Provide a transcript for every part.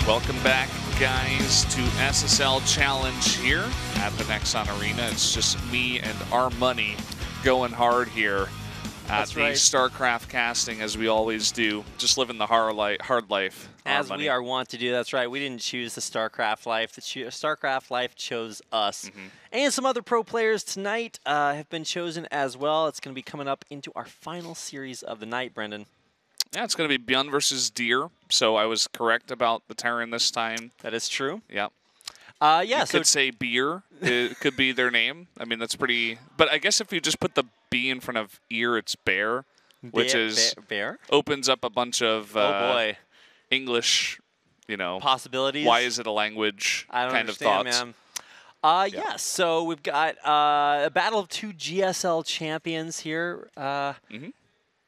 Welcome back, guys, to SSL Challenge here at the Nexon Arena. It's just me and our money going hard here at the StarCraft casting, as we always do. Just living the hard life. As we are wont to do, that's right. We didn't choose the StarCraft life. The StarCraft life chose us. And some other pro players tonight have been chosen as well. It's going to be coming up into our final series of the night, Brendan. Yeah, it's going to be ByuN versus Deer. So I was correct about the Terran this time. That is true. Yeah. Yeah, you could say beer. It could be their name. I mean, that's pretty. But I guess if you just put the B in front of ear, it's bear, which is bear opens up a bunch of English, you know, possibilities. Why is it a language? I don't kind understand, of thoughts. Man. Yeah. So we've got a battle of two GSL champions here.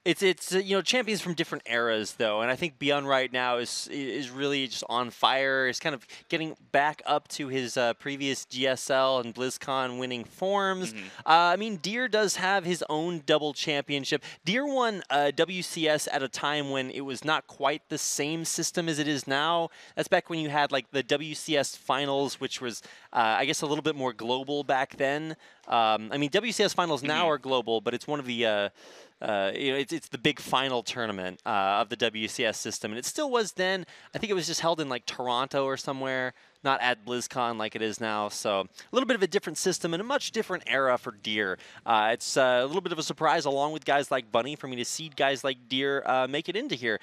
It's you know, champions from different eras though, and I think ByuN right now is really just on fire. He's kind of getting back up to his previous GSL and BlizzCon winning forms. I mean, Deer does have his own double championship. Deer won WCS at a time when it was not quite the same system as it is now. That's back when you had like the WCS finals, which was I guess a little bit more global back then. I mean, WCS finals now are global, but it's one of the you know, it's the big final tournament of the WCS system, and it still was then. I think it was just held in like Toronto or somewhere, not at BlizzCon like it is now. So a little bit of a different system and a much different era for Deer. It's a little bit of a surprise, along with guys like Bunny, for me to see guys like Deer make it into here.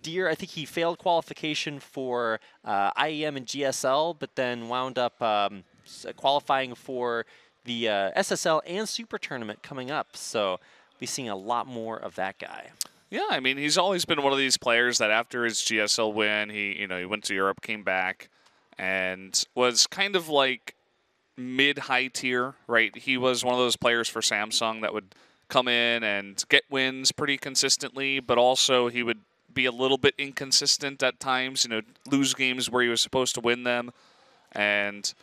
Deer, I think he failed qualification for IEM and GSL, but then wound up qualifying for the SSL and Super Tournament coming up. So be seeing a lot more of that guy. Yeah, I mean, he's always been one of these players that after his GSL win, he went to Europe, came back, and was kind of like mid-high tier, right? He was one of those players for Samsung that would come in and get wins pretty consistently, but also he would be a little bit inconsistent at times, you know, lose games where he was supposed to win them. And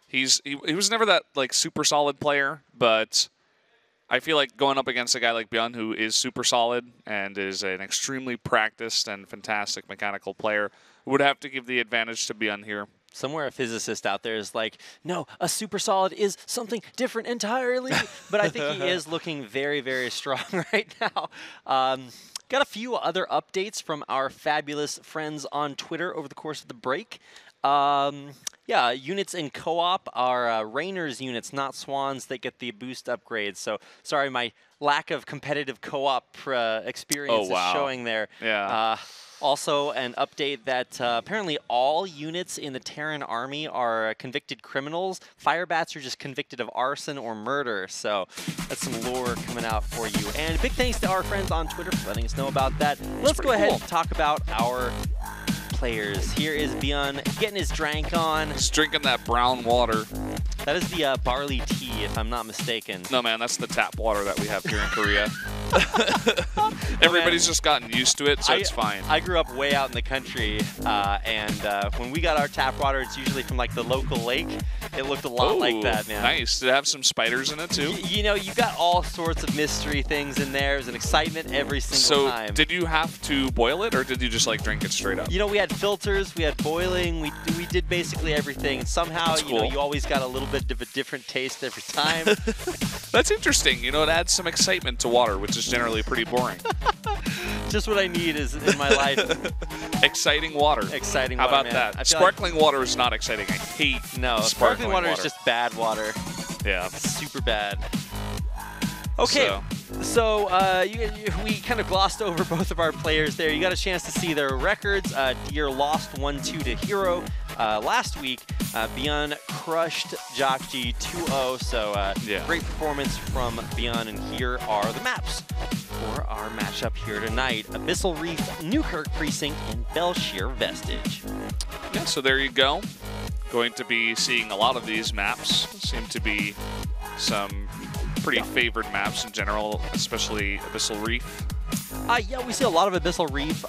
he was never that like super solid player, but I feel like going up against a guy like ByuN, who is super solid and is an extremely practiced and fantastic mechanical player, would have to give the advantage to ByuN here. Somewhere a physicist out there is like, no, a super solid is something different entirely. But I think he is looking very, very strong right now. Got a few other updates from our fabulous friends on Twitter over the course of the break. Yeah, units in co-op are Rainer's units, not Swans, that get the boost upgrades. So, sorry, my lack of competitive co-op experience is showing there. Yeah. Also, an update that apparently all units in the Terran army are convicted criminals. Firebats are just convicted of arson or murder. So that's some lore coming out for you. And big thanks to our friends on Twitter for letting us know about that. Let's go ahead and talk about our players. Here is ByuN getting his drank on. He's drinking that brown water. That is the barley tea, if I'm not mistaken. No, man, that's the tap water that we have here in Korea. Everybody's just gotten used to it, so it's fine. I grew up way out in the country, and when we got our tap water, it's usually from like the local lake. It looked a lot like that, man. Nice. Did it have some spiders in it, too? You know, you got all sorts of mystery things in there. It was an excitement every single time. So, did you have to boil it, or did you just, like, drink it straight up? You know, we had filters, we had boiling, we did basically everything. And somehow, you know, you always got a little bit of a different taste every time. That's interesting. You know, it adds some excitement to water, which is generally pretty boring. Just what I need is in my life. Exciting water. Exciting water, How about man. that? Sparkling water is not exciting. I hate sparkling water is just bad water. Yeah. Super bad. Okay, so we kind of glossed over both of our players there. You got a chance to see their records. Deer lost 1-2 to Hero last week. ByuN crushed Jockji 2-0, so great performance from ByuN, and here are the maps for our matchup here tonight. Abyssal Reef, Newkirk Precinct, and Bel'Shir Vestige. Yeah, so there you go. Going to be seeing a lot of these maps. Seem to be some pretty favored maps in general, especially Abyssal Reef. Yeah, we see a lot of Abyssal Reef.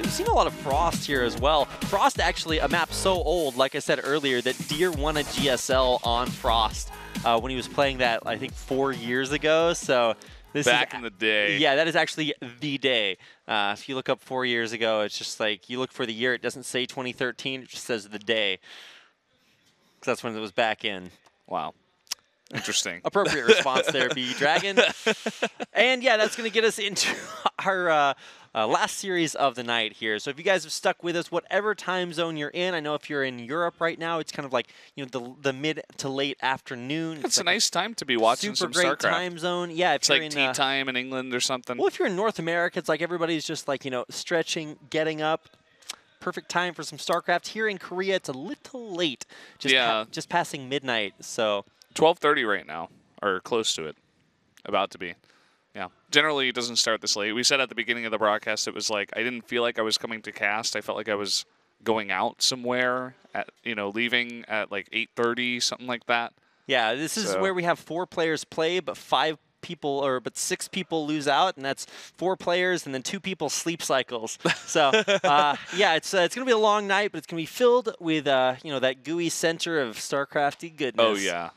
We've seen a lot of Frost here as well. Frost, actually, a map so old, like I said earlier, that Deer won a GSL on Frost when he was playing that, I think, 4 years ago. So Back in the day. Yeah, that is actually the day. If you look up 4 years ago, it's just like you look for the year. It doesn't say 2013. It just says the day. Because that's when it was back in. Wow. Interesting. Appropriate response there, B-Dragon. And yeah, that's going to get us into our last series of the night here. So if you guys have stuck with us, whatever time zone you're in, I know if you're in Europe right now, it's kind of like the mid to late afternoon. It's like a nice time to be watching some super great StarCraft. time zone. Yeah, if it's you're like in tea time in England or something. Well, if you're in North America, it's like everybody's just like, stretching, getting up. Perfect time for some StarCraft. Here in Korea, it's a little late. Just passing midnight. So 12:30 right now, or close to it. About to be. Yeah. Generally, it doesn't start this late. We said at the beginning of the broadcast, it was like I didn't feel like I was coming to cast. I felt like I was going out somewhere, leaving at like 8:30, something like that. Yeah, this is where we have 4 players play, but 6 people lose out, and that's 4 players, and then 2 people sleep cycles. So yeah, it's gonna be a long night, but it's gonna be filled with that gooey center of StarCrafty goodness. Oh yeah.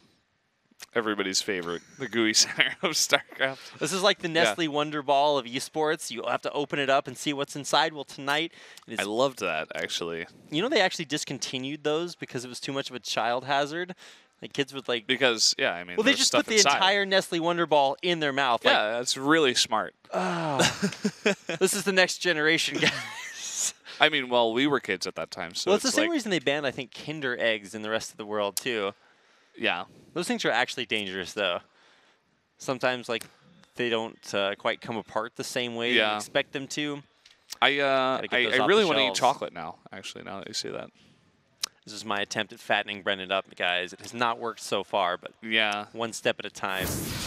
Everybody's favorite, the gooey center of StarCraft. This is like the Nestle Wonder Ball of esports. You have to open it up and see what's inside. Well, tonight... I loved that, actually. They actually discontinued those because it was too much of a child hazard. Like, kids would, like... Because, yeah, I mean, well, they just put the entire Nestle Wonder Ball in their mouth. Yeah, that's really smart. Oh. This is the next generation, guys. I mean, well, we were kids at that time, so well, it's the same reason they banned, I think, Kinder eggs in the rest of the world, too. Yeah. Those things are actually dangerous, though. Sometimes, like, they don't quite come apart the same way you expect them to. I really want to eat chocolate now, actually, now that you say that. This is my attempt at fattening Brendan up, guys. It has not worked so far, but one step at a time.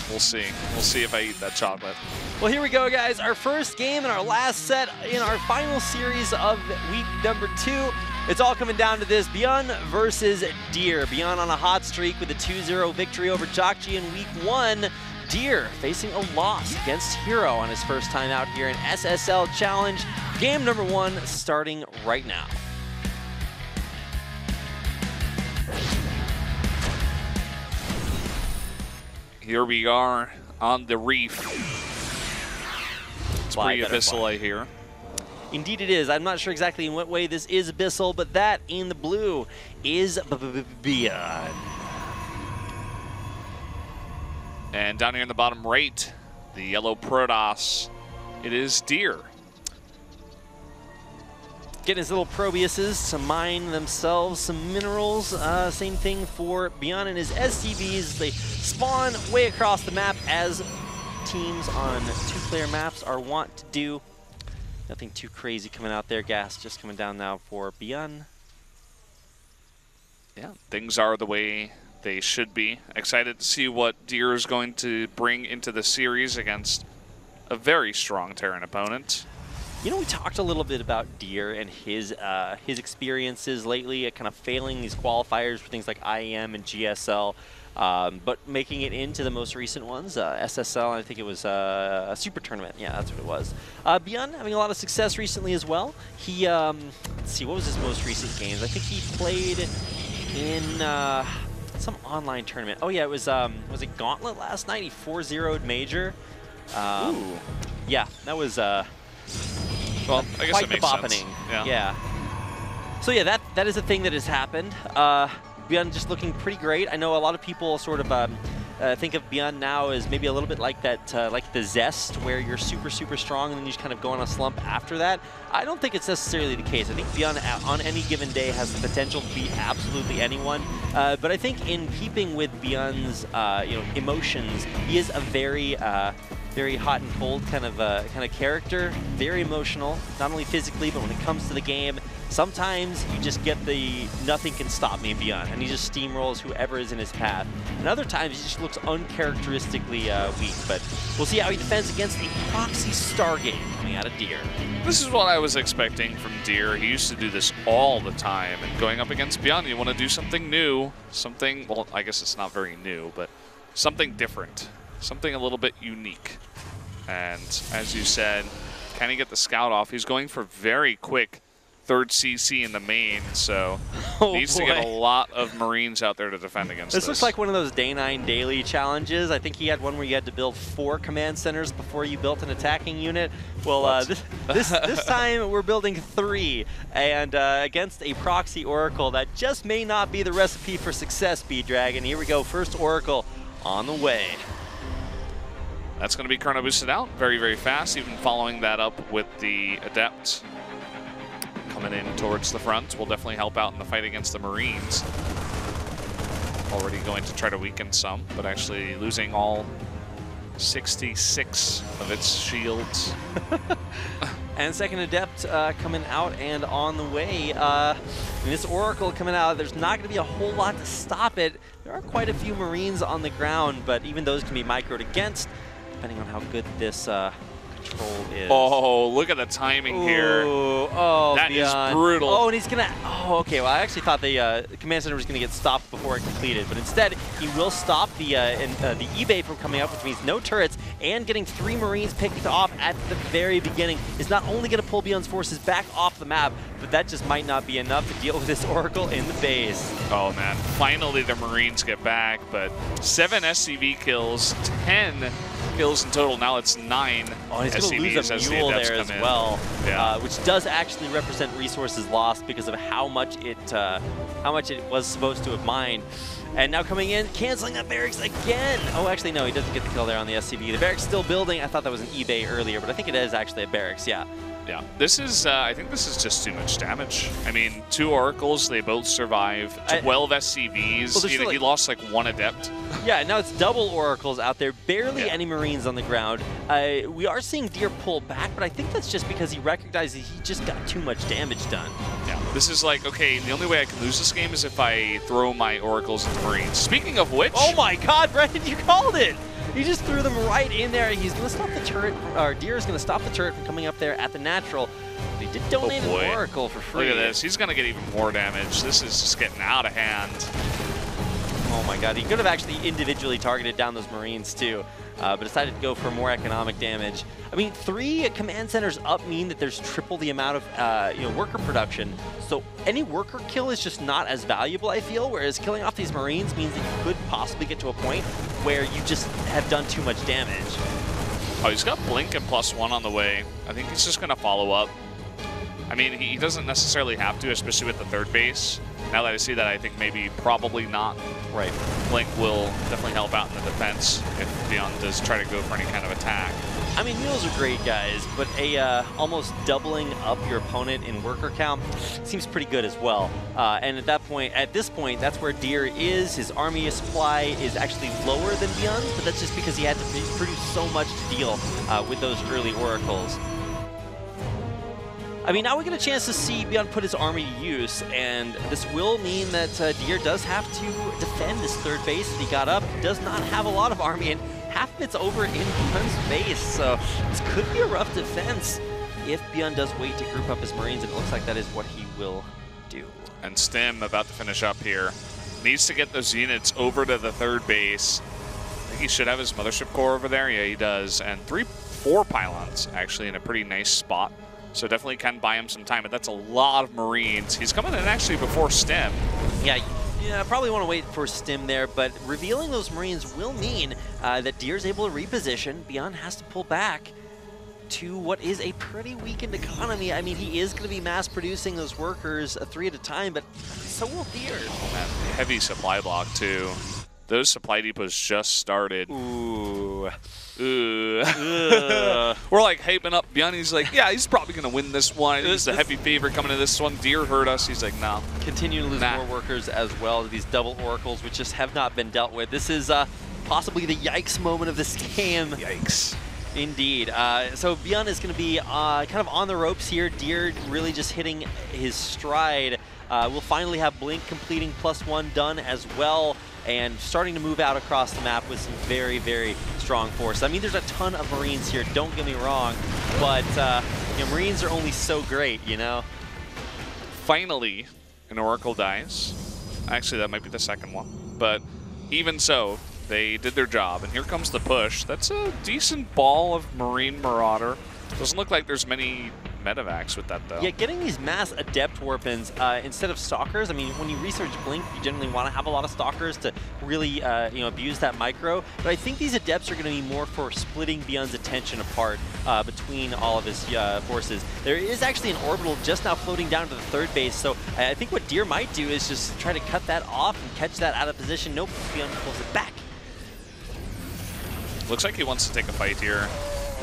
We'll see. We'll see if I eat that chocolate. Well, here we go, guys. Our first game and our last set in our final series of week number 2. It's all coming down to this, ByuN versus Deer. ByuN on a hot streak with a 2-0 victory over Chokji in week 1. Deer facing a loss against Hero on his first time out here in SSL Challenge. Game number 1 starting right now. Here we are on the Reef. It's pretty Abyssal, I hear. Indeed it is. I'm not sure exactly in what way this is Abyssal, but that in the blue is ByuN. And down here in the bottom right, the yellow Protoss, it is Deer. Getting his little Probiuses to mine themselves some minerals. Same thing for ByuN and his SCVs. They spawn way across the map as teams on 2-player maps are wont to do. Nothing too crazy coming out there. Gas just coming down now for ByuN. Yeah, things are the way they should be. Excited to see what Deer is going to bring into the series against a very strong Terran opponent. We talked a little bit about Deer and his experiences lately at kind of failing these qualifiers for things like IEM and GSL, but making it into the most recent ones, SSL, I think it was a Super Tournament. Yeah, that's what it was. ByuN having a lot of success recently as well. He, let's see, what was his most recent games? I think he played in some online tournament. Oh yeah, it was it Gauntlet last night? He 4-0'd Major. Ooh. Yeah, that was well, I guess quite it the bopping. Sense. Yeah. So yeah, that is a thing that has happened. ByuN just looking pretty great. I know a lot of people sort of think of ByuN now as maybe a little bit like that, like the Zest, where you're super, super strong and then you just kind of go on a slump after that. I don't think it's necessarily the case. I think ByuN on any given day has the potential to beat absolutely anyone. But I think in keeping with ByuN's emotions, he is a very hot and cold kind of character. Very emotional, not only physically, but when it comes to the game. Sometimes you just get the nothing can stop me ByuN, and he just steamrolls whoever is in his path. And other times he just looks uncharacteristically weak, but we'll see how he defends against a proxy Stargate coming out of Deer. This is what I was expecting from Deer. He used to do this all the time, and going up against ByuN, you want to do something new, something, well, I guess it's not very new, but something different, something a little bit unique. And as you said, can he get the scout off? He's going for very quick third CC in the main, so needs to get a lot of Marines out there to defend against this. This looks like one of those Day 9 daily challenges. I think he had one where you had to build 4 command centers before you built an attacking unit. Well, this time we're building 3, and against a proxy Oracle. That just may not be the recipe for success, B-Dragon. Here we go, first Oracle on the way. That's going to be chrono boosted out very, very fast, even following that up with the Adept coming in towards the front. Will definitely help out in the fight against the Marines. Already going to try to weaken some, but actually losing all 66 of its shields. And second Adept coming out and on the way. And this Oracle coming out, there's not going to be a whole lot to stop it. There are quite a few Marines on the ground, but even those can be microed against, depending on how good this control is. Oh, look at the timing here. Oh, that ByuN. is brutal. Oh, and he's going to... Oh, okay. Well, I actually thought the command center was going to get stopped before it completed, but instead, he will stop the eBay from coming up, which means no turrets, and getting 3 Marines picked off at the very beginning is not only going to pull ByuN's forces back off the map, but that just might not be enough to deal with this Oracle in the base. Oh, man. Finally, the Marines get back, but 7 SCV kills, 10 kills in total. Now it's 9 Oh, and he's going to lose a mule there as well, which does actually represent resources lost because of how much it was supposed to have mined. And now coming in, canceling that barracks again. Oh, actually, no, he doesn't get the kill there on the SCV. The barracks still building. I thought that was an eBay earlier, but I think it is actually a barracks, yeah. Yeah, this is, I think this is just too much damage. I mean, 2 Oracles, they both survive. 12 SCVs, well, he lost like 1 Adept. Yeah, now it's double Oracles out there, barely any Marines on the ground. We are seeing Deer pull back, but I think that's just because he recognizes he just got too much damage done. Yeah, this is like, okay, the only way I can lose this game is if I throw my Oracles into Marines. Speaking of which... Oh my god, Brendan, you called it! He just threw them right in there. He's going to stop the turret, or Deer is going to stop the turret from coming up there at the natural. But he did donate an Oracle for free. Look at this. He's going to get even more damage. This is just getting out of hand. Oh my god, he could have actually individually targeted down those Marines too, but decided to go for more economic damage. I mean, 3 command centers up mean that there's triple the amount of worker production, so any worker kill is just not as valuable, I feel, whereas killing off these Marines means that you could possibly get to a point where you just have done too much damage. Oh, he's got Blink and +1 on the way. I think he's just going to follow up. I mean, he doesn't necessarily have to, especially with the third base. Now that I see that, I think maybe probably not. Right. Blink will definitely help out in the defense if ByuN does try to go for any kind of attack. I mean, mules are great, guys, but almost doubling up your opponent in worker count seems pretty good as well. And at this point, that's where Deer is. His army supply is actually lower than ByuN's, but that's just because he had to produce so much to deal with those early Oracles. I mean, now we get a chance to see ByuN put his army to use, and this will mean that Deer does have to defend this third base that he got up. He does not have a lot of army, and half of it's over in ByuN's base, so this could be a rough defense if ByuN does wait to group up his Marines, and it looks like that is what he will do. And Stim about to finish up here. Needs to get those units over to the third base. I think he should have his Mothership Core over there. Yeah, he does. And 4 pylons, actually, in a pretty nice spot. So definitely can buy him some time, but that's a lot of Marines. He's coming in actually before Stim. Yeah, probably want to wait for Stim there, but revealing those Marines will mean that Deer's able to reposition. ByuN has to pull back to what is a pretty weakened economy. I mean, he is going to be mass producing those workers 3 at a time, but so will Deer. Oh man, heavy supply block too. Those supply depots just started. Ooh. We're like hyping up ByuN. He's like, yeah, he's probably going to win this one. He's the heavy favorite coming to this one. Deer hurt us. He's like, no. Continue to lose more workers as well. These double Oracles, which just have not been dealt with. This is possibly the yikes moment of this game. Yikes. Indeed. So ByuN is going to be kind of on the ropes here. Deer really just hitting his stride. We'll finally have Blink completing +1 done as well, and starting to move out across the map with some very, very strong force. I mean, there's a ton of Marines here, don't get me wrong, but Marines are only so great, you know? Finally, an Oracle dies. Actually, that might be the second one, but even so, they did their job, and here comes the push. That's a decent ball of Marine Marauder. Doesn't look like there's many medevacs with that, though. Yeah, getting these mass adept weapons instead of stalkers. I mean, when you research Blink, you generally want to have a lot of stalkers to really, you know, abuse that micro. But I think these adepts are going to be more for splitting ByuN's attention apart between all of his forces. There is actually an orbital just now floating down to the third base, so I think what Deer might do is just try to cut that off and catch that out of position. Nope, ByuN pulls it back. Looks like he wants to take a fight here.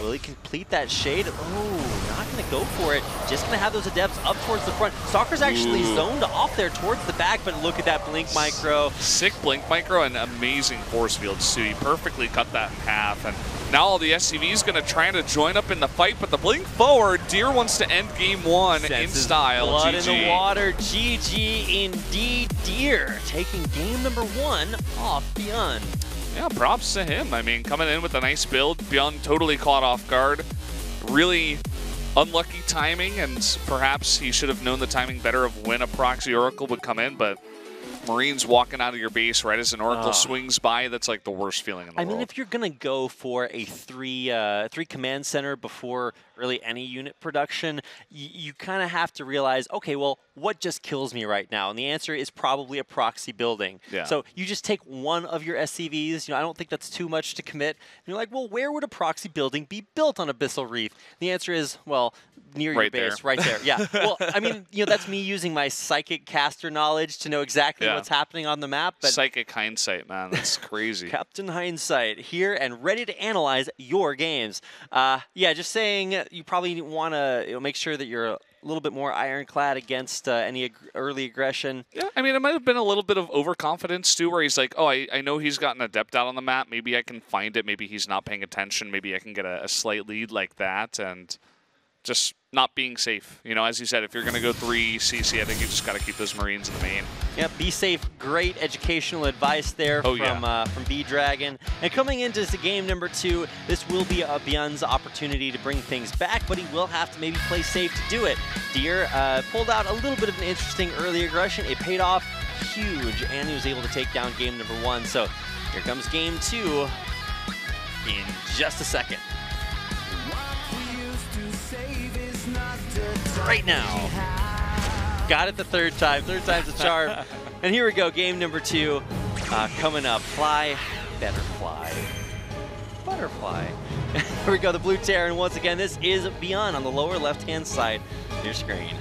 Will he complete that shade? Oh, not going to go for it. Just going to have those adepts up towards the front. Stalker's actually zoned off there towards the back, but look at that Blink micro. Sick Blink micro and amazing force fields, too. He perfectly cut that in half. And now all the SCV's going to try to join up in the fight, but the Blink forward, Deer wants to end game 1 in style. Blood GG. in the water. GG indeed. Deer taking game number 1 off ByuN. Yeah, props to him. I mean, coming in with a nice build, ByuN totally caught off guard. Really unlucky timing, and perhaps he should have known the timing better of when a proxy Oracle would come in, but Marines walking out of your base right as an Oracle swings by, that's like the worst feeling in the world. I mean, if you're going to go for a three command center before really any unit production, you kind of have to realize, okay, well, what just kills me right now? And the answer is probably a proxy building. Yeah. So you just take one of your SCVs. You know, I don't think that's too much to commit. And you're like, well, where would a proxy building be built on Abyssal Reef? The answer is, well, near your base, right there. Yeah. Well, I mean, you know, that's me using my psychic caster knowledge to know exactly what's happening on the map. But psychic hindsight, man, that's crazy. Captain Hindsight here and ready to analyze your games. Yeah, just saying, you probably want to make sure that you're a little bit more ironclad against any early aggression. Yeah, I mean, it might have been a little bit of overconfidence, too, where he's like, oh, I know he's got an adept out on the map. Maybe I can find it. Maybe he's not paying attention. Maybe I can get a slight lead like that. And just not being safe. You know, as you said, if you're going to go 3 CC, I think you just got to keep those Marines in the main. Yep, be safe. Great educational advice there from B-Dragon. And coming into this game number 2, this will be ByuN's opportunity to bring things back, but he will have to maybe play safe to do it. Deer pulled out a little bit of an interesting early aggression. It paid off huge, and he was able to take down game number 1. So here comes game 2 in just a second. Right now. Got it the third time. Third time's a charm. And here we go, game number 2 coming up. Fly, better fly. Butterfly. Here we go, the Blue Terran. Once again, this is ByuN on the lower left-hand side of your screen.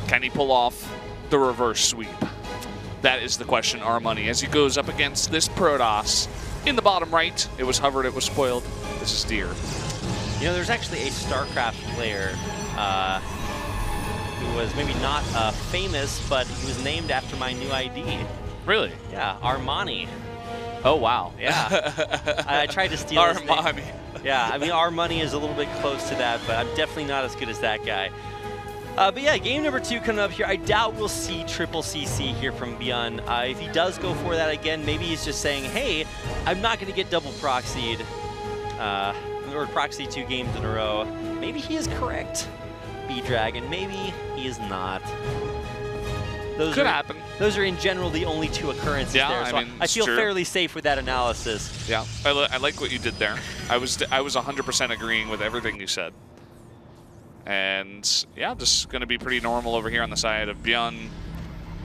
Can he pull off the reverse sweep? That is the question, our money, as he goes up against this Protoss. In the bottom right, it was hovered, it was spoiled. This is Deer. You know, there's actually a StarCraft player who was maybe not famous, but he was named after my new ID. Really? Yeah, Armani. Oh, wow. Yeah. I tried to steal his name. Armani. Yeah, I mean, our money is a little bit close to that, but I'm definitely not as good as that guy. But yeah, game number 2 coming up here. I doubt we'll see triple CC here from ByuN. If he does go for that again, maybe he's just saying, hey, I'm not going to get double proxied or proxy 2 games in a row. Maybe he is correct, B-Dragon. Maybe he is not. Could happen. Those are in general the only 2 occurrences there, so I feel fairly safe with that analysis. Yeah, I like what you did there. I was 100% agreeing with everything you said. And yeah, just going to be pretty normal over here on the side of ByuN.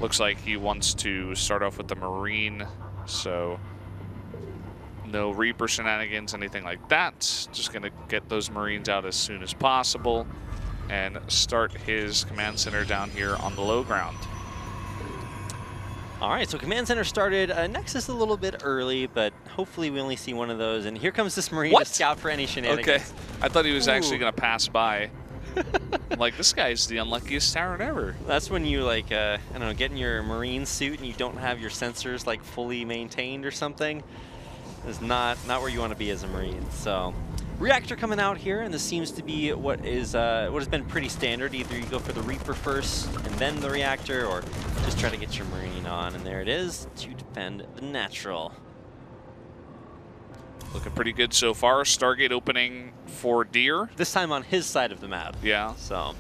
Looks like he wants to start off with the Marine, so no Reaper shenanigans, anything like that. Just going to get those Marines out as soon as possible and start his command center down here on the low ground. All right, so command center started. Nexus a little bit early, but hopefully we only see one of those. And here comes this Marine to scout for any shenanigans. Okay, I thought he was actually going to pass by. Like, this guy's the unluckiest Terran ever. That's when you, like, I don't know, get in your Marine suit and you don't have your sensors, like, fully maintained or something. It's not where you want to be as a Marine. So, Reactor coming out here, and this seems to be what has been pretty standard. Either you go for the Reaper first and then the Reactor, or just try to get your Marine on. And there it is to defend the natural. Looking pretty good so far. Stargate opening for Deer. This time on his side of the map. Yeah. So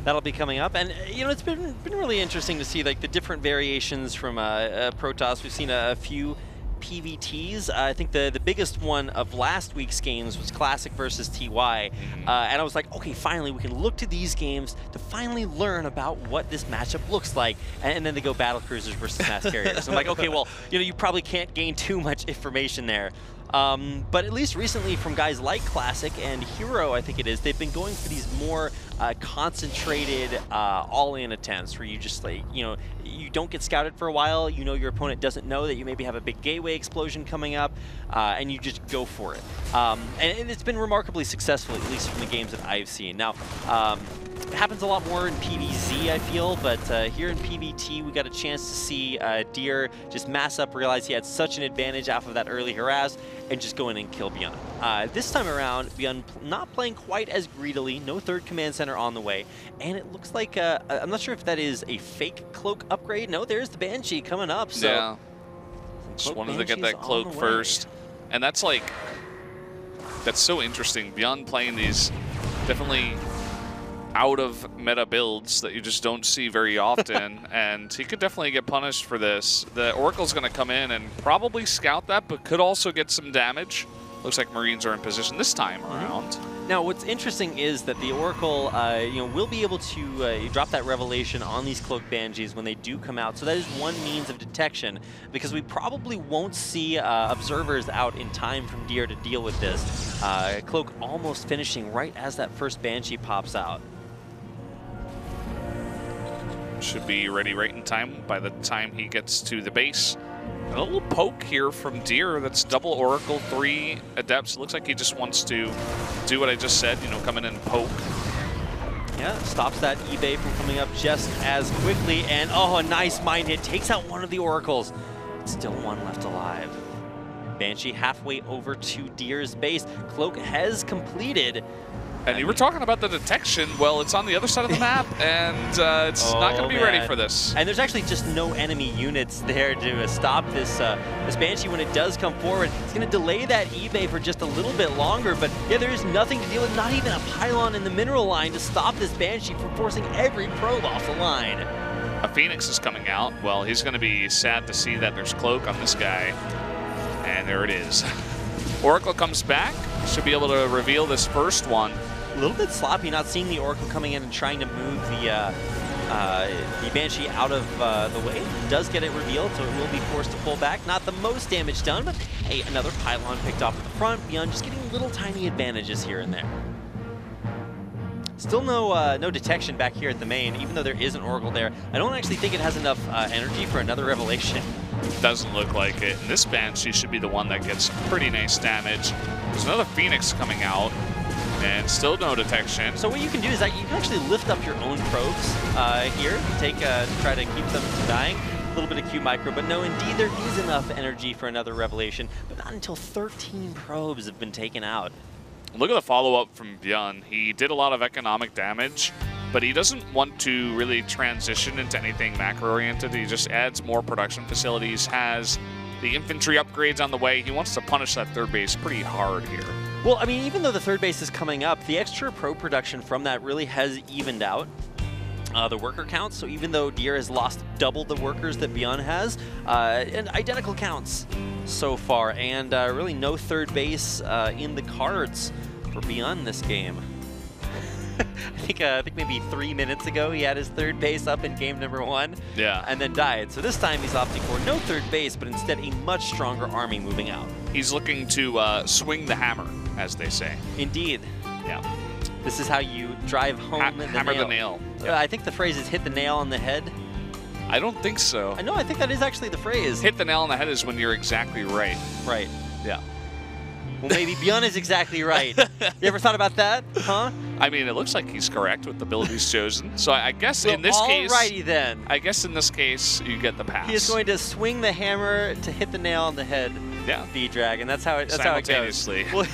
that'll be coming up. And, you know, it's been really interesting to see, like, the different variations from Protoss. We've seen a few PVTs. I think the biggest one of last week's games was Classic versus TY. And I was like, okay, finally, we can look to these games to finally learn about what this matchup looks like. And then they go Battle Cruisers versus Mass Carriers. I'm like, okay, well, you probably can't gain too much information there. But at least recently from guys like Classic and Hero, I think it is, they've been going for these more concentrated all-in attempts where you just like, you don't get scouted for a while, your opponent doesn't know that you maybe have a big gateway explosion coming up, and you just go for it. And it's been remarkably successful, at least from the games that I've seen. Now, it happens a lot more in PvZ, I feel, but here in PvT, we got a chance to see Deer just mass up, realize he had such an advantage off of that early harass, and just go in and kill ByuN. This time around, ByuN not playing quite as greedily, no third command center on the way, and it looks like, I'm not sure if that is a fake cloak upgrade. No, there's the Banshee coming up. So yeah, just wanted to get that cloak first. And that's like, that's so interesting. ByuN playing these definitely out of meta builds that you just don't see very often, and he could definitely get punished for this. The Oracle's going to come in and probably scout that, but could also get some damage. Looks like Marines are in position this time around. Now, what's interesting is that the Oracle, will be able to drop that revelation on these Cloak Banshees when they do come out. So that is one means of detection, because we probably won't see observers out in time from Deer to deal with this. Cloak almost finishing right as that first Banshee pops out. Should be ready right in time by the time he gets to the base. A little poke here from Deer. That's double Oracle, 3 Adepts. Looks like he just wants to do what I just said, come in and poke. Yeah, stops that eBay from coming up just as quickly. And oh, a nice mind hit. Takes out one of the Oracles. Still one left alive. Banshee halfway over to Deer's base. Cloak has completed. And you were talking about the detection. Well, it's on the other side of the map, and it's not going to be ready for this. And there's actually just no enemy units there to stop this this Banshee when it does come forward. It's going to delay that eBay for just a little bit longer, but yeah, there is nothing to deal with, not even a pylon in the mineral line to stop this Banshee from forcing every probe off the line. A Phoenix is coming out. Well, he's going to be sad to see that there's Cloak on this guy. And there it is. Oracle comes back. Should be able to reveal this first one. A little bit sloppy not seeing the Oracle coming in and trying to move the Banshee out of the way. It does get it revealed, so it will be forced to pull back. Not the most damage done, but hey, another pylon picked off at the front. ByuN just getting little tiny advantages here and there. Still no detection back here at the main, even though there is an Oracle there. I don't actually think it has enough energy for another revelation. Doesn't look like it. And this Banshee should be the one that gets pretty nice damage. There's another Phoenix coming out. And still no detection. So what you can do is that you can actually lift up your own probes here. Take try to keep them from dying. A little bit of Q micro, but no, indeed there is enough energy for another revelation, but not until 13 probes have been taken out. Look at the follow-up from ByuN. He did a lot of economic damage, but he doesn't want to really transition into anything macro-oriented. He just adds more production facilities, has the infantry upgrades on the way. He wants to punish that third base pretty hard here. Well, I mean, even though the third base is coming up, the extra pro production from that really has evened out the worker counts. So even though Deer has lost double the workers that ByuN has, and identical counts so far, and really no third base in the cards for ByuN this game. I think maybe 3 minutes ago he had his third base up in game number 1. Yeah. And then died. So this time he's opting for no third base, but instead a much stronger army moving out. He's looking to swing the hammer, as they say. Indeed. Yeah. This is how you drive home the hammer nail. the nail. I think the phrase is hit the nail on the head. I don't think so. I know, I think that is actually the phrase. Hit the nail on the head is when you're exactly right. Right. Yeah. Well, maybe ByuN is exactly right. You ever thought about that? Huh? I mean, it looks like he's correct with the build he's chosen. So I guess in this case... Alrighty then. I guess in this case, you get the pass. He is going to swing the hammer to hit the nail on the head. Yeah. V-Drag, that's how it goes. Simultaneously. Well,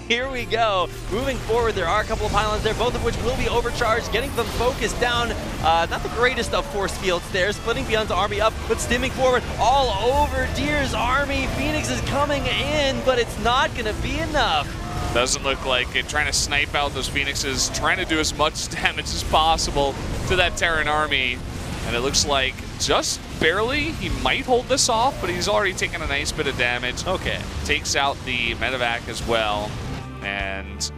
here we go. Moving forward, there are a couple of pylons there, both of which will be overcharged, getting them focused down. Not the greatest of force fields there, splitting ByuN's army up, but stimming forward all over Deer's army. Phoenix is coming in, but it's not going to be enough. Doesn't look like it. Trying to snipe out those Phoenixes, trying to do as much damage as possible to that Terran army. And it looks like just barely. He might hold this off, but he's already taken a nice bit of damage. Okay. Takes out the medevac as well, and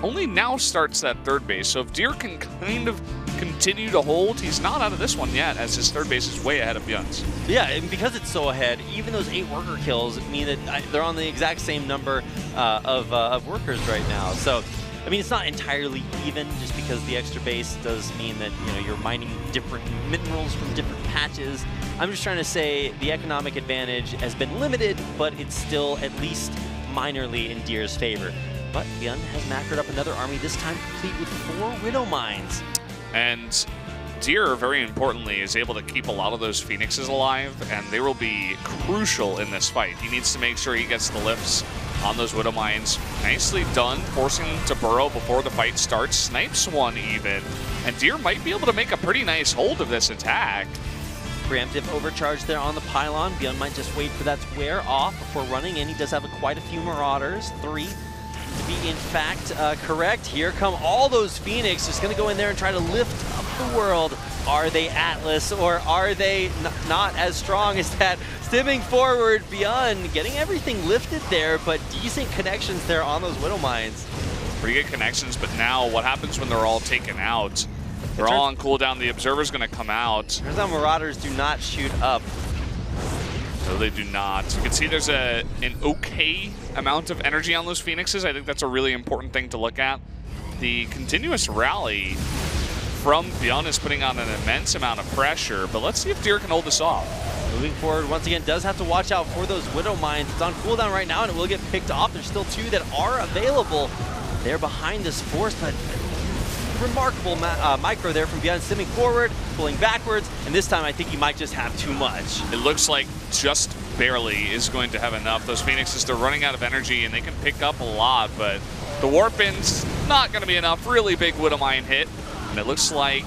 only now starts that third base. So if Deer can kind of continue to hold, he's not out of this one yet, as his third base is way ahead of ByuN's. Yeah, and because it's so ahead, even those 8 worker kills mean that they're on the exact same number of workers right now. So, I mean, it's not entirely even, just because the extra base does mean that, you know, you're mining different minerals from different patches. I'm just trying to say the economic advantage has been limited, but it's still at least minorly in Deer's favor. But ByuN has macroed up another army, this time complete with 4 Widow Mines. And Deer, very importantly, is able to keep a lot of those Phoenixes alive, and they will be crucial in this fight. He needs to make sure he gets the lifts on those Widow Mines. Nicely done, forcing him to burrow before the fight starts. Snipes one even, and Deer might be able to make a pretty nice hold of this attack. Preemptive overcharge there on the pylon. ByuN might just wait for that to wear off before running in. He does have quite a few Marauders, 3 to be in fact correct. Here come all those Phoenix, just gonna go in there and try to lift up the world. Are they Atlas, or are they not as strong as that? Stimming forward, ByuN getting everything lifted there, but decent connections there on those Widow Mines. Pretty good connections, but now what happens when they're all taken out? They're all on cooldown. The Observer's gonna come out. Turns out Marauders do not shoot up. No, they do not. You can see there's an okay amount of energy on those Phoenixes. I think that's a really important thing to look at. The continuous rally from ByuN is putting on an immense amount of pressure, but let's see if Deer can hold this off. Moving forward, once again, does have to watch out for those Widow Mines. It's on cooldown right now, and it will get picked off. There's still 2 that are available. They're behind this force, but remarkable micro there from ByuN, stimming forward, pulling backwards, and this time I think he might just have too much. It looks like just barely is going to have enough. Those Phoenixes, they're running out of energy, and they can pick up a lot, but the Warpin's not going to be enough. Really big Widow Mine hit, and it looks like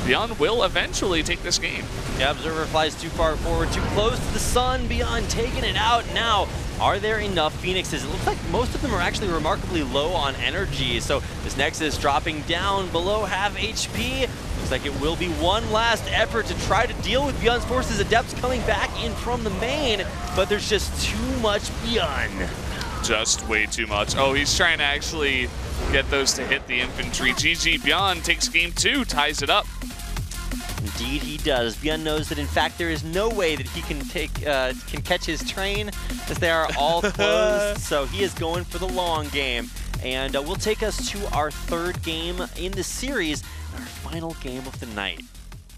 ByuN will eventually take this game. Yeah, Observer flies too far forward, too close to the sun. ByuN taking it out now. Are there enough Phoenixes? It looks like most of them are actually remarkably low on energy. So this Nexus dropping down below half HP. Looks like it will be one last effort to try to deal with ByuN's forces. Adepts coming back in from the main, but there's just too much ByuN. Just way too much. Oh, he's trying to actually get those to hit the infantry. GG, ByuN takes game 2, ties it up. Indeed he does. ByuN knows that in fact there is no way that he can catch his train, as they are all closed. So he is going for the long game. And will take us to our 3rd game in the series, our final game of the night.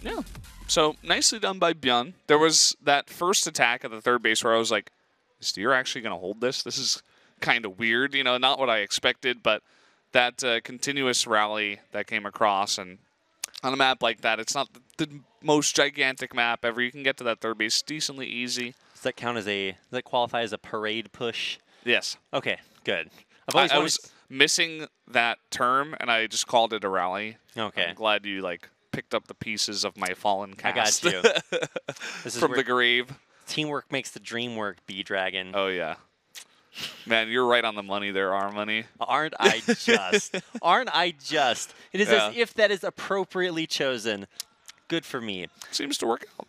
Yeah. So nicely done by ByuN. There was that first attack at the third base where I was like, is Deer actually going to hold this? This is kind of weird, you know, not what I expected, but that continuous rally that came across, and on a map like that, it's not the most gigantic map ever. You can get to that third base decently easy. Does that count as does that qualify as a parade push? Yes. Okay, good. I was missing that term, and I just called it a rally. Okay. I'm glad you picked up the pieces of my fallen cast. I got you. This is from the grave. Teamwork makes the dream work, B-Dragon. Oh, yeah. Man, you're right on the money there, Armoney. Aren't I just? Aren't I just? It is as if that is appropriately chosen. Good for me. Seems to work out.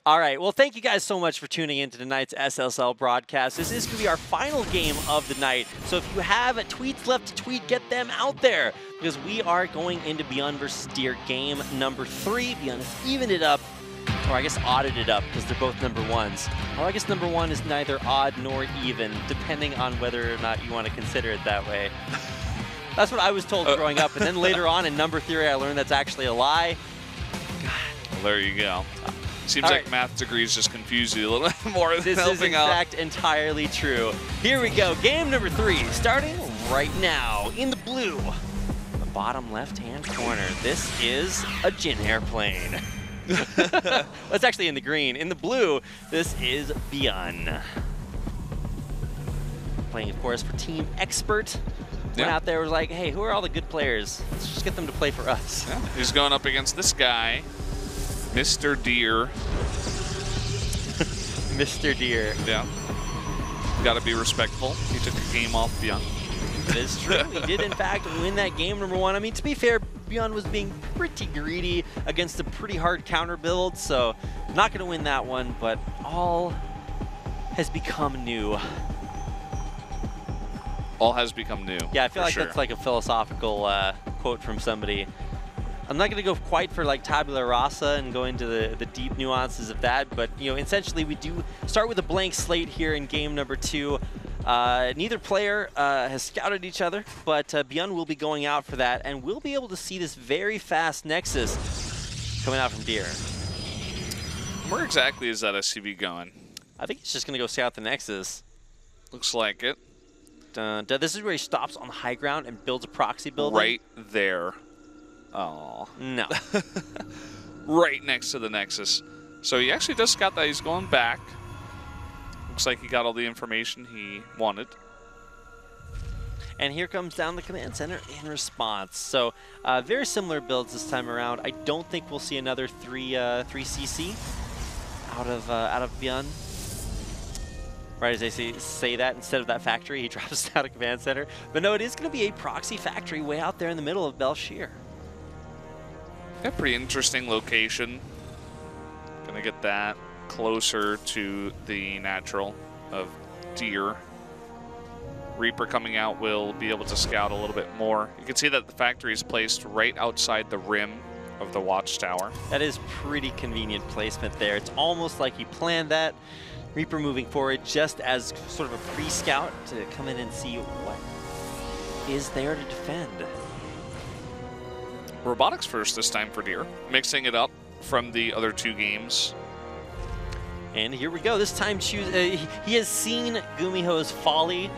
All right. Well, thank you guys so much for tuning in to tonight's SSL broadcast. This is going to be our final game of the night. So if you have tweets left to tweet, get them out there, because we are going into ByuN versus Deer game number 3. ByuN has evened it up. Or I guess odded it up, because they're both number 1s. Or I guess number 1 is neither odd nor even, depending on whether or not you want to consider it that way. That's what I was told growing up, and then later on in number theory I learned that's actually a lie. God. Well, there you go. Seems like math degrees just confuse you a little bit more than helping out. This is in fact entirely true. Here we go, game number 3, starting right now. In the blue, the bottom left-hand corner, this is a Jin airplane. That's actually in the green. In the blue, this is ByuN. Playing, of course, for Team Expert. Went out there, was like, hey, who are all the good players? Let's just get them to play for us. Yeah. He's going up against this guy, Mr. Deer. Mr. Deer. Yeah. Got to be respectful. He took a game off ByuN. It is true. He did, in fact, win that game number 1. I mean, to be fair, ByuN was being pretty greedy against a pretty hard counter build, so not going to win that one, but all has become new. All has become new. Yeah, I feel like that's like a philosophical quote from somebody. I'm not going to go quite for like tabula rasa and go into the deep nuances of that, but you know, essentially we do start with a blank slate here in game number 2. Neither player has scouted each other, but ByuN will be going out for that, and we'll be able to see this very fast Nexus coming out from Deer. Where exactly is that SCV going? I think it's just going to go scout the Nexus. Looks like it. This is where he stops on the high ground and builds a proxy building. Right there. Oh. No. Right next to the Nexus. So he actually does scout that. He's going back. Looks like he got all the information he wanted. And here comes down the command center in response. So very similar builds this time around. I don't think we'll see another 3CC out of ByuN. Right as they say that, instead of that factory, he drops down a command center. But no, it is going to be a proxy factory way out there in the middle of Bel'Shir. Yeah, pretty interesting location. Gonna get that closer to the natural of Deer. Reaper coming out will be able to scout a little bit more. You can see that the factory is placed right outside the rim of the watchtower. That is pretty convenient placement there. It's almost like he planned that. Reaper moving forward just as sort of a pre-scout to come in and see what is there to defend. Robotics first this time for Deer, mixing it up from the other 2 games. And here we go. This time he has seen Gumiho's folly,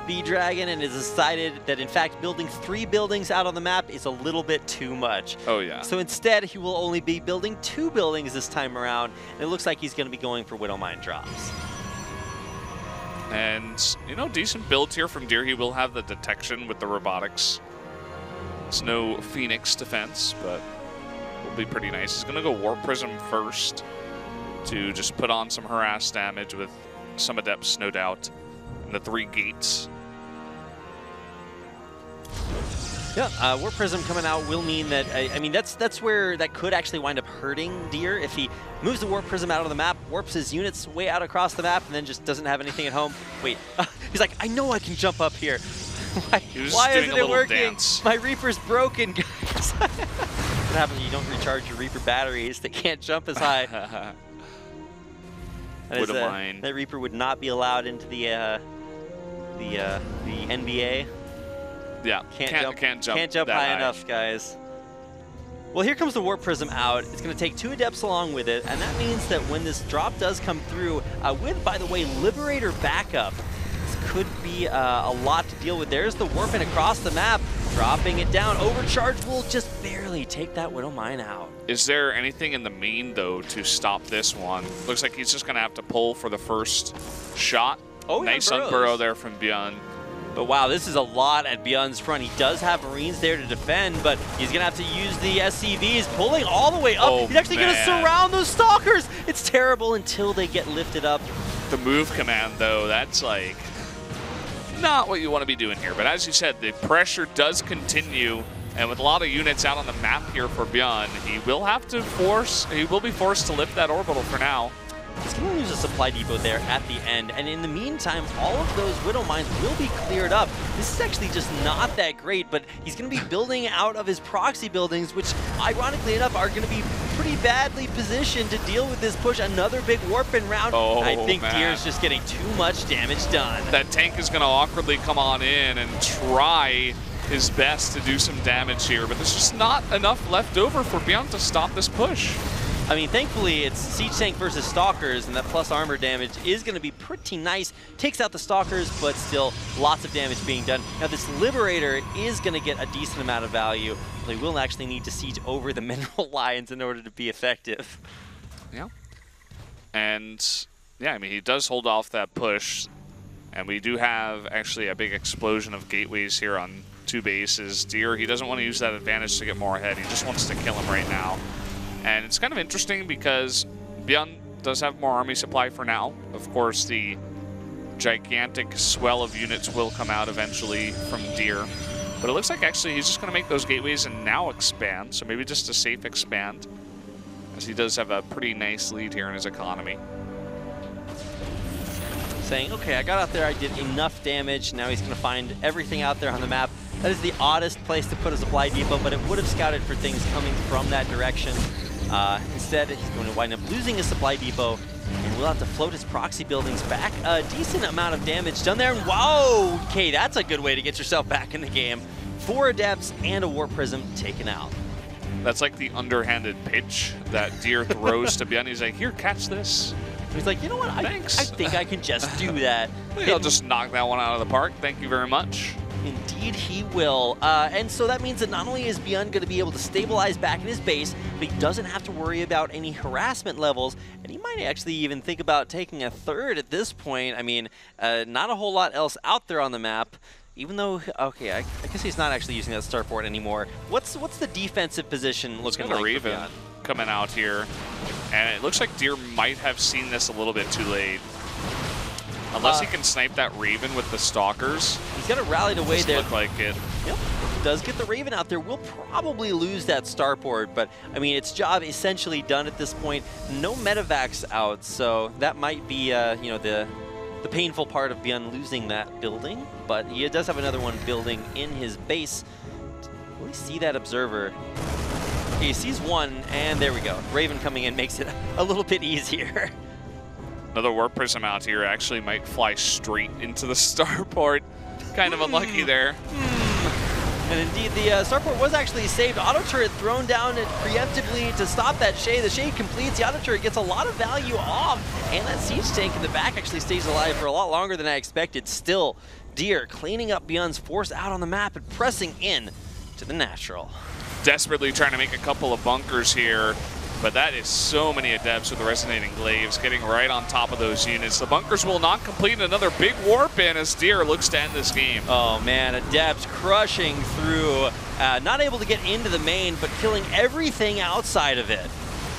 B-Dragon, and has decided that in fact building 3 buildings out on the map is a little bit too much. Oh yeah. So instead he will only be building 2 buildings this time around, and it looks like he's going to be going for Widow Mine drops. And, you know, decent builds here from Deer. He will have the detection with the robotics. It's no Phoenix defense, but will be pretty nice. He's going to go Warp Prism first to just put on some harass damage with some Adepts, no doubt, and the 3 gates. Yeah, Warp Prism coming out will mean that, I mean, that's where that could actually wind up hurting Deer. If he moves the Warp Prism out of the map, warps his units way out across the map, and then just doesn't have anything at home. Wait, he's like, I know I can jump up here. Why isn't it working? Dance. My Reaper's broken, guys. What happens when you don't recharge your Reaper batteries? They can't jump as high. That Reaper would not be allowed into the NBA. Yeah, can't jump high enough, guys. Well, here comes the Warp Prism out. It's going to take 2 Adepts along with it, and that means that when this drop does come through, with, by the way, Liberator backup, this could be a lot to deal with. There's the warping across the map, dropping it down. Overcharge will just barely take that Widow Mine out. Is there anything in the main, though, to stop this one? Looks like he's just going to have to pull for the first shot. Oh, nice unburrow there from ByuN. But wow, this is a lot at ByuN's front. He does have Marines there to defend, but he's going to have to use the SCVs, pulling all the way up. Oh, he's actually going to surround those Stalkers. It's terrible until they get lifted up. The move command, though, that's like not what you want to be doing here. But as you said, the pressure does continue, and with a lot of units out on the map here for ByuN, he will be forced to lift that orbital for now. He's going to lose a supply depot there at the end, and in the meantime, all of those Widow Mines will be cleared up. This is actually just not that great, but he's going to be building out of his proxy buildings, which, ironically enough, are going to be pretty badly positioned to deal with this push. Another big warping round. Oh, I think man. Deer's just getting too much damage done. That tank is going to awkwardly come on in and try his best to do some damage here, but there's just not enough left over for ByuN to stop this push. I mean, thankfully, it's Siege Tank versus Stalkers, and that plus armor damage is going to be pretty nice. Takes out the Stalkers, but still lots of damage being done. Now, this Liberator is going to get a decent amount of value. They will actually need to siege over the Mineral Lions in order to be effective. Yeah. And, yeah, I mean, he does hold off that push. And we do have, actually, a big explosion of gateways here on 2 bases. Deer, he doesn't want to use that advantage to get more ahead. He just wants to kill him right now. And it's kind of interesting because ByuN does have more army supply for now. Of course, the gigantic swell of units will come out eventually from Deer. But it looks like actually he's just going to make those gateways and now expand. So maybe just a safe expand, as he does have a pretty nice lead here in his economy. Saying, okay, I got out there, I did enough damage. Now he's going to find everything out there on the map. That is the oddest place to put a supply depot, but it would have scouted for things coming from that direction. Instead, he's going to wind up losing his supply depot, and we'll have to float his proxy buildings back. A decent amount of damage done there, and wow! Okay, that's a good way to get yourself back in the game. 4 Adepts and a Warp Prism taken out. That's like the underhanded pitch that Deer throws to ByuN. He's like, here, catch this. He's like, you know what, I think I can just do that. I'll just knock that one out of the park. Thank you very much. Indeed he will. And so that means that not only is ByuN going to be able to stabilize back in his base, but he doesn't have to worry about any harassment levels, and he might actually even think about taking a third at this point. I mean, not a whole lot else out there on the map. Even though, okay, I guess he's not actually using that starport anymore. What's the defensive position looking like Reef for ByuN? Coming out here, and it looks like Deer might have seen this a little bit too late. Unless he can snipe that Raven with the Stalkers. He's got to rally away Doesn't there. Look like it. Yep. Does get the Raven out there. We'll probably lose that starport, but I mean, its job essentially done at this point. No medevacs out, so that might be, you know, the painful part of ByuN losing that building. But he does have another one building in his base. Will we see that observer? Okay, he sees one, and there we go. Raven coming in makes it a little bit easier. Another Warp Prism out here actually might fly straight into the starport. Kind of unlucky there. And indeed, the starport was actually saved. Auto turret thrown down preemptively to stop that shade. The shade completes. The auto turret gets a lot of value off. And that siege tank in the back actually stays alive for a lot longer than I expected. Still, Deer cleaning up ByuN's force out on the map and pressing in to the natural. Desperately trying to make a couple of bunkers here, but that is so many Adepts with the Resonating Glaives getting right on top of those units. The bunkers will not complete. Another big warp in as Deer looks to end this game. Oh man, Adepts crushing through, not able to get into the main, but killing everything outside of it.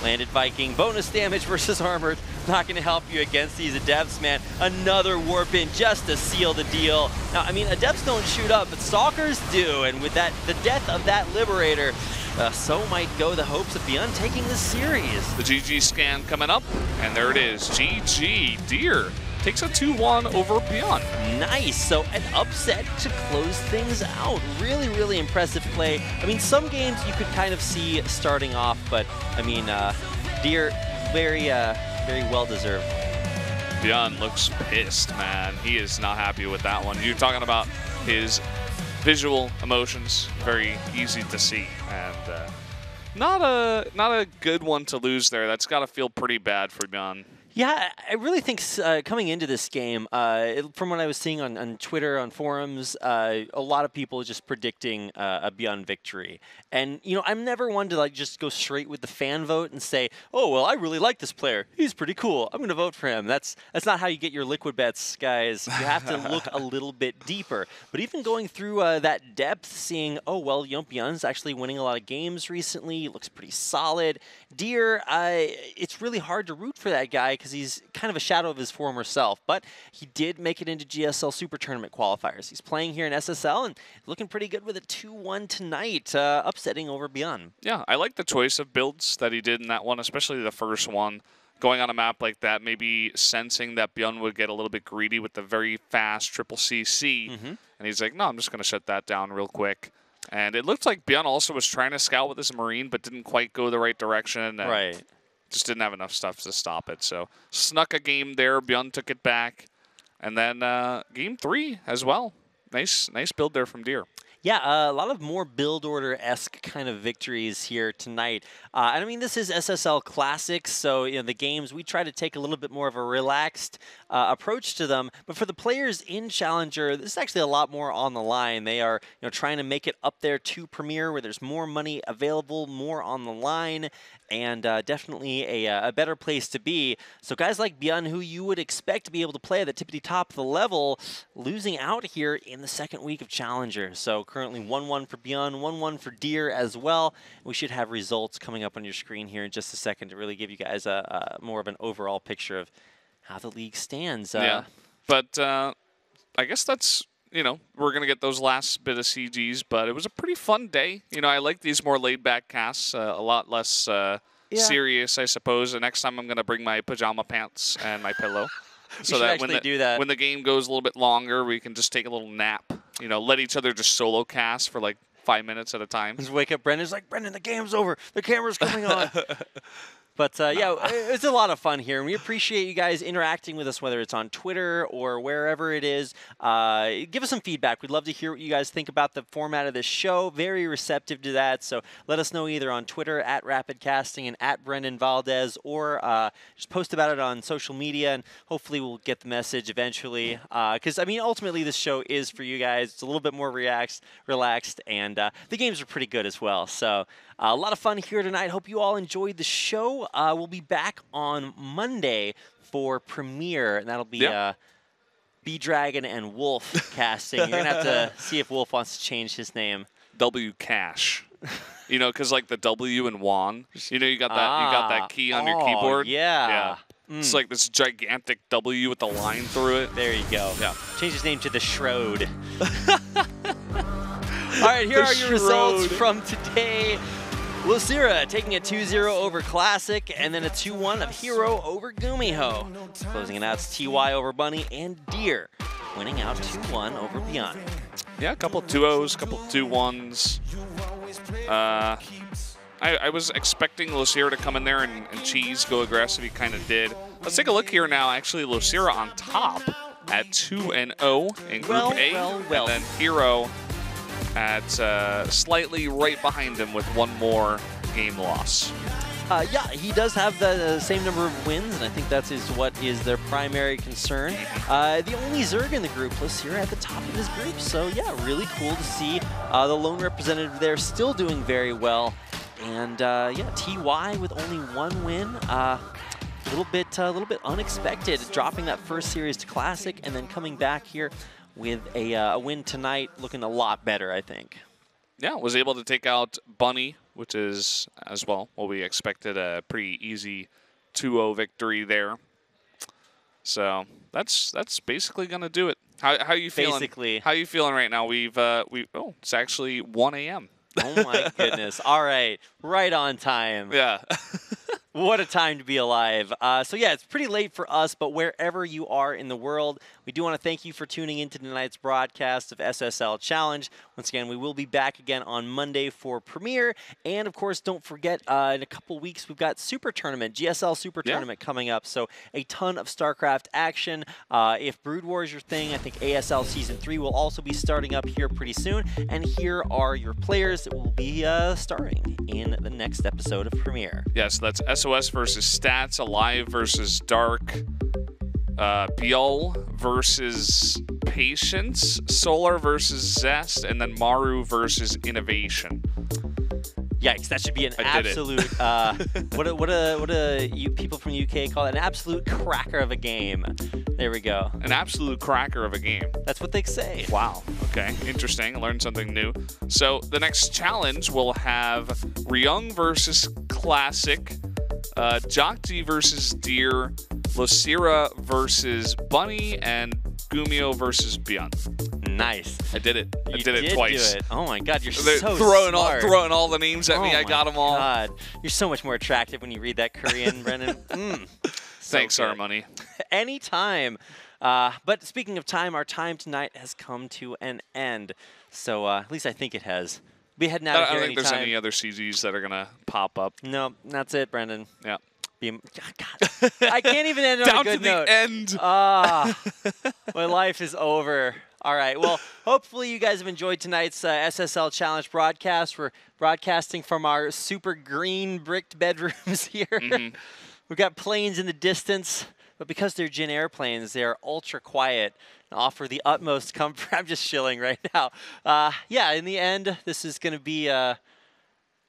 Landed Viking, bonus damage versus armored. Not going to help you against these Adepts, man. Another warp in just to seal the deal. Now, I mean, Adepts don't shoot up, but Stalkers do, and with that, the death of that Liberator, so might go the hopes of ByuN taking this series. The GG scan coming up, and there it is. GG. Deer takes a 2-1 over ByuN. Nice. So an upset to close things out. Really, really impressive play. I mean, some games you could kind of see starting off, but I mean, Deer, very well deserved. ByuN looks pissed, man. He is not happy with that one. You're talking about his visual emotions, very easy to see, and not a good one to lose there. That's got to feel pretty bad for ByuN. Yeah, I really think coming into this game, from what I was seeing on Twitter, on forums, a lot of people just predicting a ByuN victory. And, you know, I'm never one to like just go straight with the fan vote and say, oh, well, I really like this player. He's pretty cool. I'm going to vote for him. That's not how you get your liquid bets, guys. You have to look a little bit deeper. But even going through that depth, seeing, oh, well, ByuN's actually winning a lot of games recently. He looks pretty solid. Deer, it's really hard to root for that guy because he's kind of a shadow of his former self, but he did make it into GSL Super Tournament qualifiers. He's playing here in SSL and looking pretty good with a 2-1 tonight, upsetting over ByuN. Yeah, I like the choice of builds that he did in that one, especially the first one. Going on a map like that, maybe sensing that ByuN would get a little bit greedy with the very fast triple CC, and he's like, no, I'm just going to shut that down real quick. And it looked like ByuN also was trying to scout with his Marine, but didn't quite go the right direction. And right. Just didn't have enough stuff to stop it. So snuck a game there. ByuN took it back. And then game 3 as well. Nice build there from Deer. Yeah, a lot of more build order-esque kind of victories here tonight. And I mean, this is SSL Classics, so you know the games, we try to take a little bit more of a relaxed approach to them. But for the players in Challenger, this is actually a lot more on the line. They are trying to make it up there to Premier, where there's more money available, more on the line, and definitely a better place to be. So guys like ByuN, who you would expect to be able to play at the tippity top of the level, losing out here in the second week of Challenger. So currently 1-1 for ByuN, 1-1 for Deer as well. We should have results coming up on your screen here in just a second to really give you guys a more of an overall picture of how the league stands. Yeah, but I guess that's you know, we're going to get those last bit of CGs, but it was a pretty fun day. You know, I like these more laid-back casts, a lot less serious, I suppose. The next time I'm going to bring my pajama pants and my pillow. So that when the game goes a little bit longer, we can just take a little nap. You know, let each other just solo cast for like 5 minutes at a time. Just wake up, Brendan's like, Brendan, the game's over. The camera's coming on. But, yeah, it's a lot of fun here, and we appreciate you guys interacting with us, whether it's on Twitter or wherever it is. Give us some feedback. We'd love to hear what you guys think about the format of this show. Very receptive to that, so let us know either on Twitter, @RapidCasting and @BrendanValdez, or just post about it on social media, and hopefully we'll get the message eventually. Because, I mean, ultimately this show is for you guys. It's a little bit more relaxed, and the games are pretty good as well. So a lot of fun here tonight. Hope you all enjoyed the show. We'll be back on Monday for Premiere, and that'll be B-Dragon and Wolf casting. You're going to have to see if Wolf wants to change his name. W Cash. You know, because like the W in WoN, you know, you got that key on your keyboard. Yeah. It's like this gigantic W with a line through it. There you go. Yeah. Change his name to the Shroud. All right, here are your results from today. Lucira taking a 2-0 over Classic, and then a 2-1 of Hero over Gumiho. Closing it out, it's TY over Bunny, and Deer winning out 2-1 over ByuN. Yeah, a couple 2-0s, couple 2-1s. I was expecting Lucira to come in there and Cheese go aggressive. He kind of did. Let's take a look here now. Actually, Lucira on top at 2-0 in Group A. And then Hero at slightly right behind him with one more game loss. Yeah, he does have the same number of wins, and I think that is what is their primary concern. The only Zerg in the group was here at the top of his group, so yeah, really cool to see the lone representative there still doing very well. And yeah, TY with only one win. A little bit unexpected, dropping that first series to Classic and then coming back here with a win tonight, looking a lot better, I think. Yeah, was able to take out Bunny, which is, as well, what we expected, a pretty easy 2-0 victory there. So that's basically going to do it. How you feeling? Basically. How you feeling right now? Oh, it's actually 1 a.m. Oh my goodness. All right. Right on time. Yeah. What a time to be alive. So yeah, it's pretty late for us, but wherever you are in the world, we do want to thank you for tuning into tonight's broadcast of SSL Challenge. Once again, we will be back again on Monday for Premiere. And of course, don't forget, in a couple weeks, we've got Super Tournament, GSL Super Tournament coming up. So a ton of StarCraft action. If Brood War is your thing, I think ASL Season 3 will also be starting up here pretty soon. And here are your players that will be starring in the next episode of Premiere. Yes, that's SOS versus Stats, Alive versus Dark, ByuN versus Patience, Solar versus Zest, and then Maru versus Innovation. Yikes, that should be an absolute, what do you people from the UK call it? An absolute cracker of a game. There we go. An absolute cracker of a game. That's what they say. Wow, okay, interesting. I learned something new. So the next challenge will have Ryung versus Classic, Jokti versus Deer, Lucira versus Bunny, and Gumiho versus ByuN. Nice. I did it. I You did it twice. Do it. Oh my God, you're They're so throwing smart. throwing all the names at me. I got them all. God. You're so much more attractive when you read that Korean, Brendan. Thanks, good. our money. Anytime. But speaking of time, our time tonight has come to an end. So at least I think it has. Be heading out of here I don't think there's anytime. any other CGs that are going to pop up. No, that's it, Brendan. Yeah. God, I can't even end on Down a good to the note. end. My life is over. All right. Well, hopefully you guys have enjoyed tonight's SSL Challenge broadcast. We're broadcasting from our super green bricked bedrooms here. We've got planes in the distance, but because they're Jin airplanes, they're ultra quiet and offer the utmost comfort. I'm just chilling right now. Yeah, in the end, this is going to be a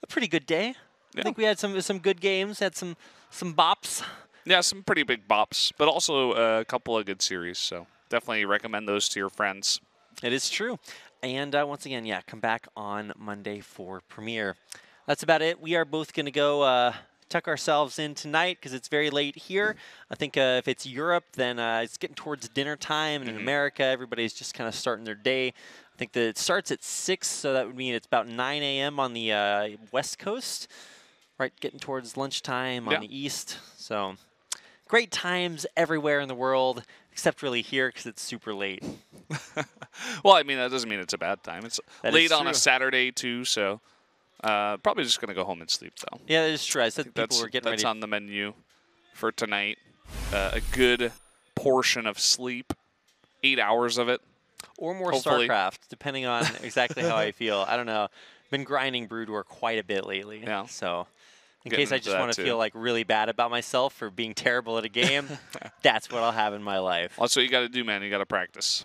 pretty good day. Yeah. I think we had some good games, had some bops. Yeah, some pretty big bops, but also a couple of good series. So definitely recommend those to your friends. It is true. And once again, yeah, come back on Monday for Premiere. That's about it. We are both going to go tuck ourselves in tonight because it's very late here. I think if it's Europe, then it's getting towards dinner time. And in America, everybody's just kind of starting their day. I think that it starts at 6, so that would mean it's about 9 a.m. on the West Coast, right? Getting towards lunchtime on the East. So great times everywhere in the world, except really here because it's super late. Well, I mean, that doesn't mean it's a bad time. It's that late on a Saturday, too, so probably just going to go home and sleep, though. Yeah, that is true. I said people were getting ready. That's on the menu for tonight. A good portion of sleep, 8 hours of it. Or more hopefully. StarCraft, depending on exactly how I feel. I don't know. Been grinding Brood War quite a bit lately. Yeah. So in case I just want to feel like really bad about myself for being terrible at a game, that's what I'll have in my life. That's what you got to do, man. You got to practice.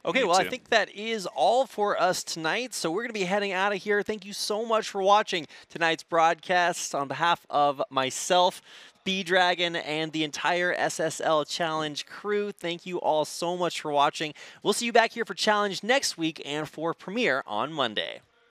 Okay, well, I think that is all for us tonight. So we're going to be heading out of here. Thank you so much for watching tonight's broadcast. On behalf of myself, B-Dragon, and the entire SSL Challenge crew, thank you all so much for watching. We'll see you back here for Challenge next week and for Premiere on Monday.